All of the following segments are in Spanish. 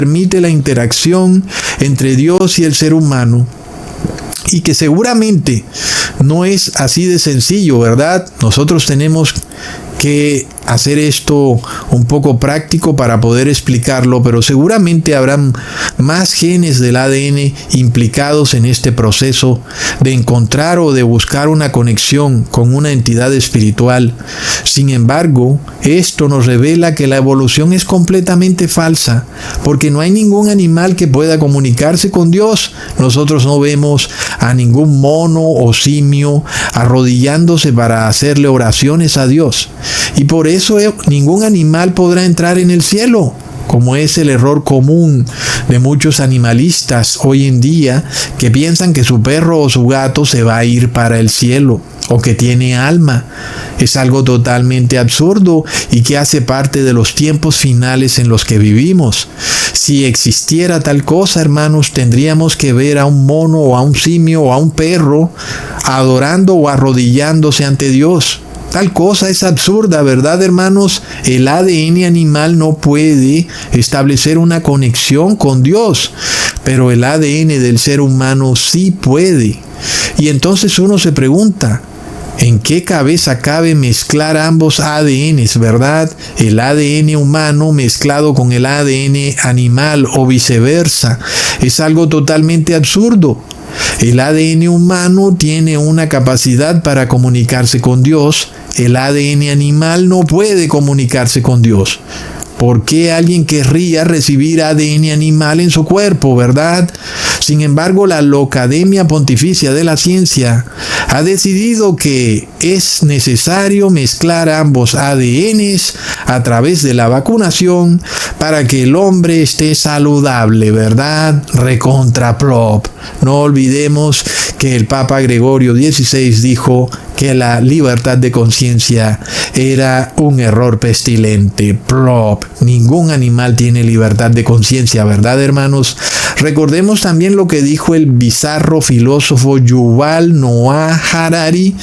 permite la interacción entre Dios y el ser humano, y que seguramente no es así de sencillo, ¿verdad? Nosotros tenemos que hacer esto un poco práctico para poder explicarlo, pero seguramente habrán más genes del ADN implicados en este proceso de encontrar o de buscar una conexión con una entidad espiritual. Sin embargo, esto nos revela que la evolución es completamente falsa, porque no hay ningún animal que pueda comunicarse con Dios. Nosotros no vemos a ningún mono o simio arrodillándose para hacerle oraciones a Dios. Y por eso ningún animal podrá entrar en el cielo, como es el error común de muchos animalistas hoy en día, que piensan que su perro o su gato se va a ir para el cielo o que tiene alma. Es algo totalmente absurdo y que hace parte de los tiempos finales en los que vivimos. Si existiera tal cosa, hermanos, tendríamos que ver a un mono o a un simio o a un perro adorando o arrodillándose ante Dios. Tal cosa es absurda, ¿verdad, hermanos? El ADN animal no puede establecer una conexión con Dios, pero el ADN del ser humano sí puede. Y entonces uno se pregunta, ¿en qué cabeza cabe mezclar ambos ADNs, verdad? El ADN humano mezclado con el ADN animal o viceversa. Es algo totalmente absurdo. El ADN humano tiene una capacidad para comunicarse con Dios. El ADN animal no puede comunicarse con Dios. ¿Por qué alguien querría recibir ADN animal en su cuerpo, verdad? Sin embargo, la Academia Pontificia de la Ciencia ha decidido que es necesario mezclar ambos ADNs a través de la vacunación para que el hombre esté saludable, ¿verdad? Recontra plop. No olvidemos que el Papa Gregorio XVI dijo que la libertad de conciencia era un error pestilente. Plop. Ningún animal tiene libertad de conciencia, ¿verdad, hermanos? Recordemos también lo que dijo el bizarro filósofo Yuval Noah Harari,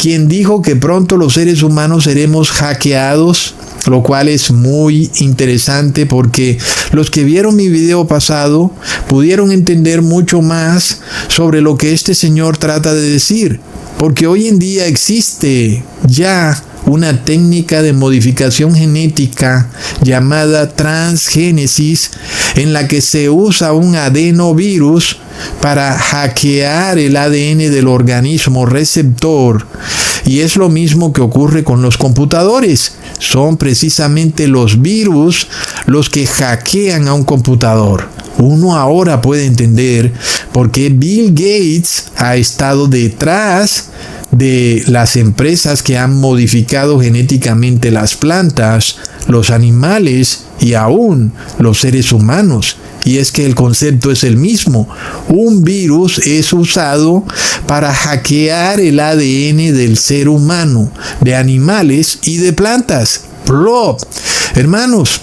quien dijo que pronto los seres humanos seremos hackeados, lo cual es muy interesante porque los que vieron mi video pasado pudieron entender mucho más sobre lo que este señor trata de decir, porque hoy en día existe ya una técnica de modificación genética llamada transgénesis, en la que se usa un adenovirus para hackear el ADN del organismo receptor. Y es lo mismo que ocurre con los computadores. Son precisamente los virus los que hackean a un computador. Uno ahora puede entender por qué Bill Gates ha estado detrás de las empresas que han modificado genéticamente las plantas, los animales y aún los seres humanos. Y es que el concepto es el mismo. Un virus es usado para hackear el ADN del ser humano, de animales y de plantas. ¡Plop! Hermanos,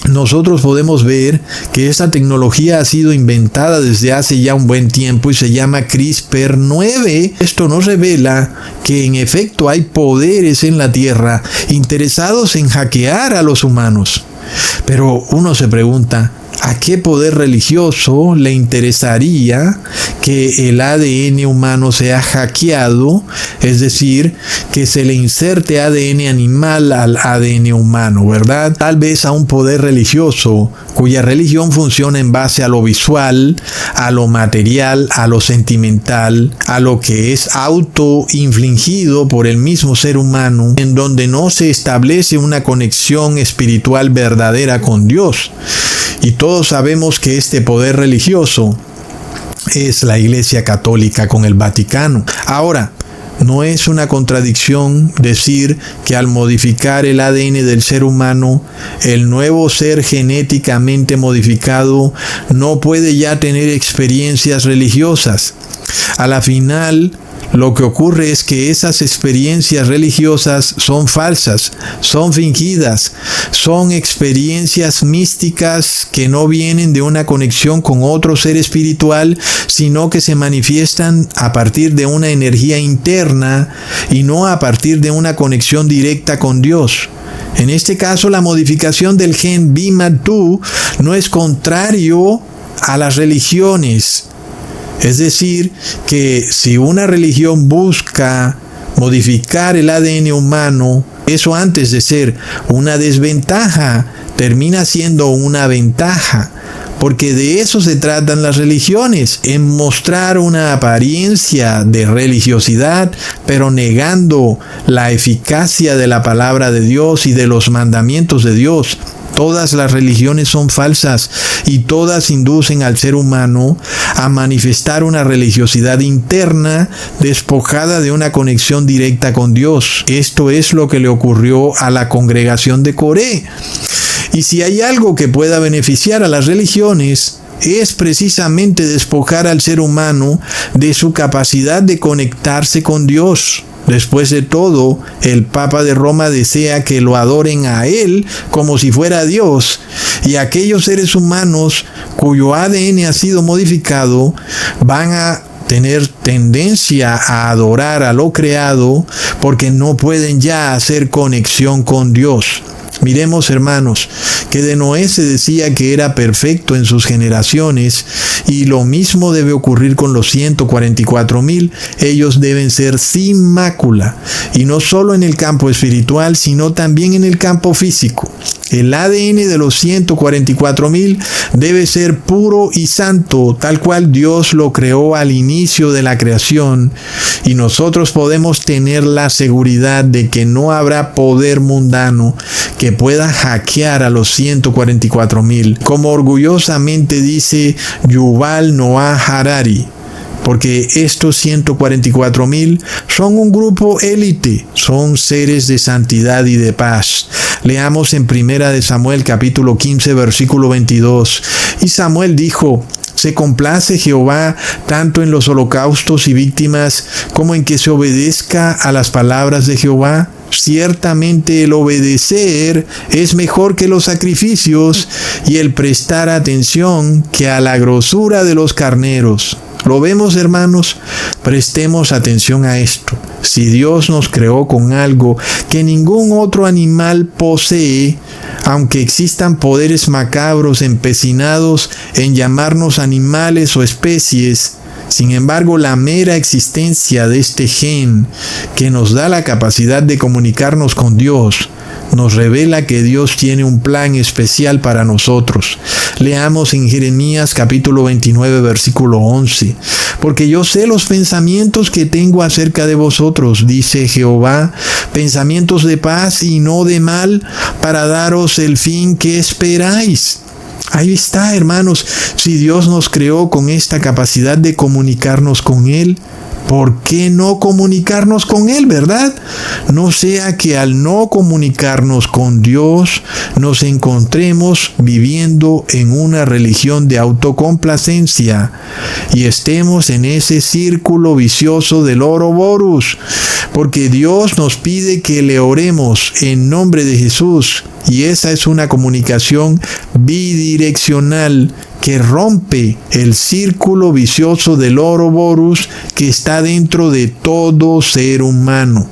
nosotros podemos ver que esta tecnología ha sido inventada desde hace ya un buen tiempo y se llama CRISPR-9. Esto nos revela que en efecto hay poderes en la Tierra interesados en hackear a los humanos. Pero uno se pregunta, ¿a qué poder religioso le interesaría que el ADN humano sea hackeado? Es decir, que se le inserte ADN animal al ADN humano, ¿verdad? Tal vez a un poder religioso cuya religión funciona en base a lo visual, a lo material, a lo sentimental, a lo que es autoinfligido por el mismo ser humano, en donde no se establece una conexión espiritual verdadera con Dios. Y todos sabemos que este poder religioso es la Iglesia Católica con el Vaticano. Ahora, no es una contradicción decir que al modificar el ADN del ser humano, el nuevo ser genéticamente modificado no puede ya tener experiencias religiosas. A la final, lo que ocurre es que esas experiencias religiosas son falsas, son fingidas, son experiencias místicas que no vienen de una conexión con otro ser espiritual, sino que se manifiestan a partir de una energía interna y no a partir de una conexión directa con Dios. En este caso, la modificación del gen BMAT2 no es contrario a las religiones. Es decir, que si una religión busca modificar el ADN humano, eso antes de ser una desventaja, termina siendo una ventaja. Porque de eso se tratan las religiones, en mostrar una apariencia de religiosidad, pero negando la eficacia de la palabra de Dios y de los mandamientos de Dios. Todas las religiones son falsas y todas inducen al ser humano a manifestar una religiosidad interna despojada de una conexión directa con Dios. Esto es lo que le ocurrió a la congregación de Coré. Y si hay algo que pueda beneficiar a las religiones, es precisamente despojar al ser humano de su capacidad de conectarse con Dios. Después de todo, el Papa de Roma desea que lo adoren a Él como si fuera Dios, y aquellos seres humanos cuyo ADN ha sido modificado van a tener tendencia a adorar a lo creado porque no pueden ya hacer conexión con Dios. Miremos, hermanos, que de Noé se decía que era perfecto en sus generaciones, y lo mismo debe ocurrir con los 144,000. Ellos deben ser sin mácula, y no solo en el campo espiritual, sino también en el campo físico. El ADN de los 144,000 debe ser puro y santo, tal cual Dios lo creó al inicio de la creación, y nosotros podemos tener la seguridad de que no habrá poder mundano que pueda hackear a los 144,000, como orgullosamente dice Yuval Noah Harari. Porque estos 144,000 son un grupo élite, son seres de santidad y de paz. Leamos en 1 de Samuel capítulo 15 versículo 22. Y Samuel dijo: ¿se complace Jehová tanto en los holocaustos y víctimas como en que se obedezca a las palabras de Jehová? Ciertamente el obedecer es mejor que los sacrificios, y el prestar atención que a la grosura de los carneros. ¿Lo vemos, hermanos? Prestemos atención a esto. Si Dios nos creó con algo que ningún otro animal posee, aunque existan poderes macabros empecinados en llamarnos animales o especies, sin embargo, la mera existencia de este gen que nos da la capacidad de comunicarnos con Dios nos revela que Dios tiene un plan especial para nosotros. Leamos en Jeremías capítulo 29 versículo 11. Porque yo sé los pensamientos que tengo acerca de vosotros, dice Jehová, pensamientos de paz y no de mal, para daros el fin que esperáis. Ahí está, hermanos. Si Dios nos creó con esta capacidad de comunicarnos con Él, ¿por qué no comunicarnos con Él, verdad? No sea que al no comunicarnos con Dios nos encontremos viviendo en una religión de autocomplacencia y estemos en ese círculo vicioso del Ouroboros, porque Dios nos pide que le oremos en nombre de Jesús, y esa es una comunicación bidireccional que rompe el círculo vicioso del Ouroboros que está dentro de todo ser humano.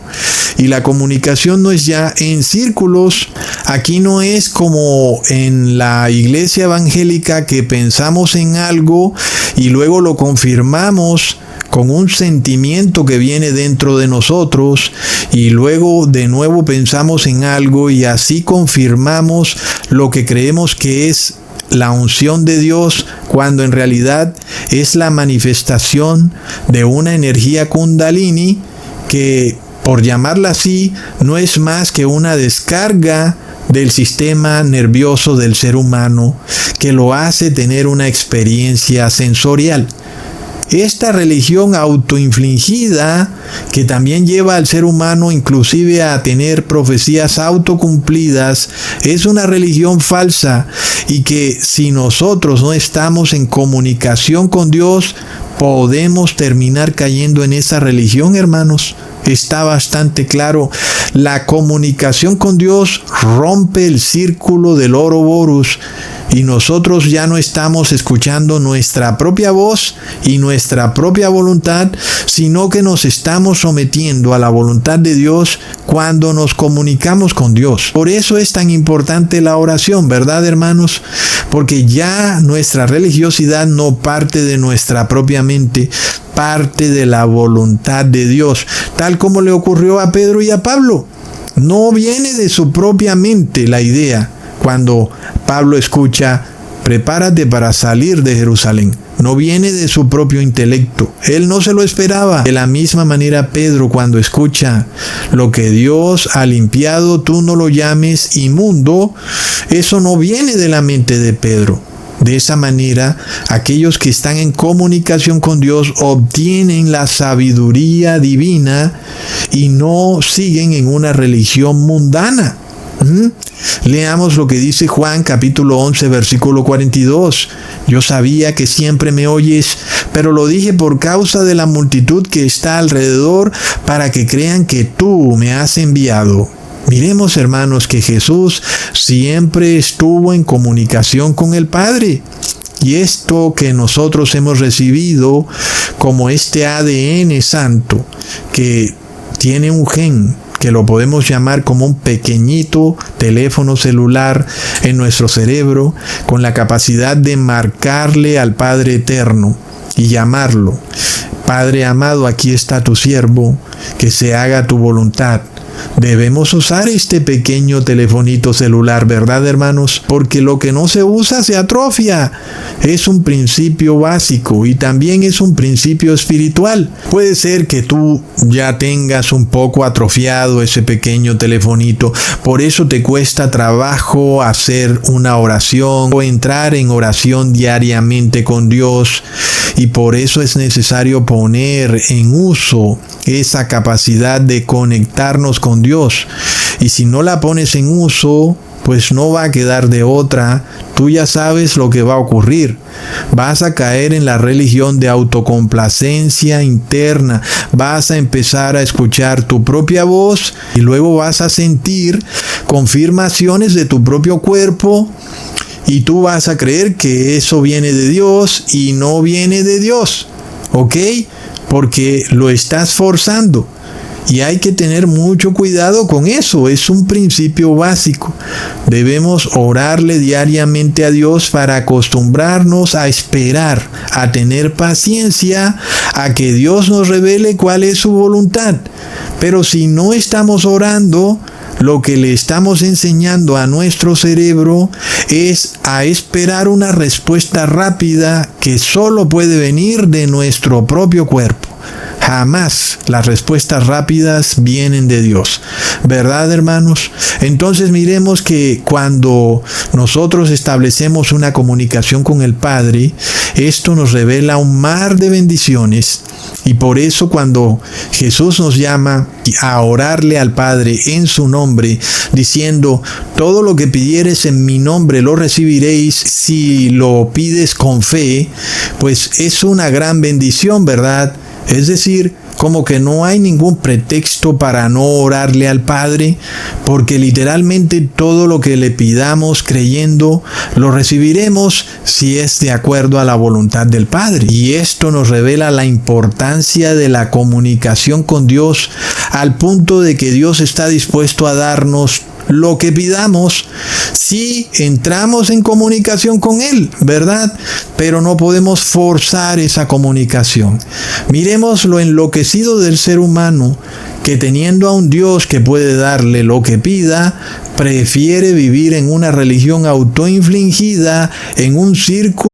Y la comunicación no es ya en círculos. Aquí no es como en la iglesia evangélica que pensamos en algo y luego lo confirmamos con un sentimiento que viene dentro de nosotros, y luego de nuevo pensamos en algo y así confirmamos lo que creemos que es la unción de Dios, cuando en realidad es la manifestación de una energía kundalini que, por llamarla así, no es más que una descarga del sistema nervioso del ser humano que lo hace tener una experiencia sensorial. Esta religión autoinfligida, que también lleva al ser humano inclusive a tener profecías autocumplidas, es una religión falsa, y que si nosotros no estamos en comunicación con Dios, podemos terminar cayendo en esa religión, hermanos. Está bastante claro. La comunicación con Dios rompe el círculo del Ouroboros y nosotros ya no estamos escuchando nuestra propia voz y nuestra propia voluntad, sino que nos estamos sometiendo a la voluntad de Dios cuando nos comunicamos con Dios. Por eso es tan importante la oración, ¿verdad, hermanos? Porque ya nuestra religiosidad no parte de nuestra propia mente, parte de la voluntad de Dios, tal como le ocurrió a Pedro y a Pablo. No viene de su propia mente la idea. Cuando Pablo escucha, prepárate para salir de Jerusalén, no viene de su propio intelecto. Él no se lo esperaba. De la misma manera, Pedro, cuando escucha, lo que Dios ha limpiado, tú no lo llames inmundo, eso no viene de la mente de Pedro. De esa manera, aquellos que están en comunicación con Dios obtienen la sabiduría divina y no siguen en una religión mundana. Leamos lo que dice Juan capítulo 11 versículo 42. Yo sabía que siempre me oyes, pero lo dije por causa de la multitud que está alrededor, para que crean que tú me has enviado. Miremos, hermanos, que Jesús siempre estuvo en comunicación con el Padre. Y esto que nosotros hemos recibido como este ADN santo, que tiene un gen, que lo podemos llamar como un pequeñito teléfono celular en nuestro cerebro, con la capacidad de marcarle al Padre eterno y llamarlo: Padre amado, aquí está tu siervo, que se haga tu voluntad. Debemos usar este pequeño telefonito celular, ¿verdad, hermanos? Porque lo que no se usa se atrofia. Es un principio básico y también es un principio espiritual. Puede ser que tú ya tengas un poco atrofiado ese pequeño telefonito, por eso te cuesta trabajo hacer una oración o entrar en oración diariamente con Dios, y por eso es necesario poner en uso esa capacidad de conectarnos con Dios. Y si no la pones en uso, pues no va a quedar de otra. Tú ya sabes lo que va a ocurrir. Vas a caer en la religión de autocomplacencia interna. Vas a empezar a escuchar tu propia voz y luego vas a sentir confirmaciones de tu propio cuerpo. Y tú vas a creer que eso viene de Dios y no viene de Dios. ¿Ok? Porque lo estás forzando. Y hay que tener mucho cuidado con eso. Es un principio básico. Debemos orarle diariamente a Dios para acostumbrarnos a esperar, a tener paciencia, a que Dios nos revele cuál es su voluntad. Pero si no estamos orando, lo que le estamos enseñando a nuestro cerebro es a esperar una respuesta rápida que solo puede venir de nuestro propio cuerpo. Jamás las respuestas rápidas vienen de Dios, ¿verdad, hermanos? Entonces miremos que cuando nosotros establecemos una comunicación con el Padre, esto nos revela un mar de bendiciones. Y por eso cuando Jesús nos llama a orarle al Padre en su nombre, diciendo: todo lo que pidieres en mi nombre lo recibiréis si lo pides con fe, pues es una gran bendición, ¿verdad? Es decir, como que no hay ningún pretexto para no orarle al Padre, porque literalmente todo lo que le pidamos creyendo lo recibiremos si es de acuerdo a la voluntad del Padre. Y esto nos revela la importancia de la comunicación con Dios, al punto de que Dios está dispuesto a darnos lo que pidamos si entramos en comunicación con Él, ¿verdad? Pero no podemos forzar esa comunicación. Miremos lo enloquecido del ser humano, que teniendo a un Dios que puede darle lo que pida, prefiere vivir en una religión autoinfligida, en un círculo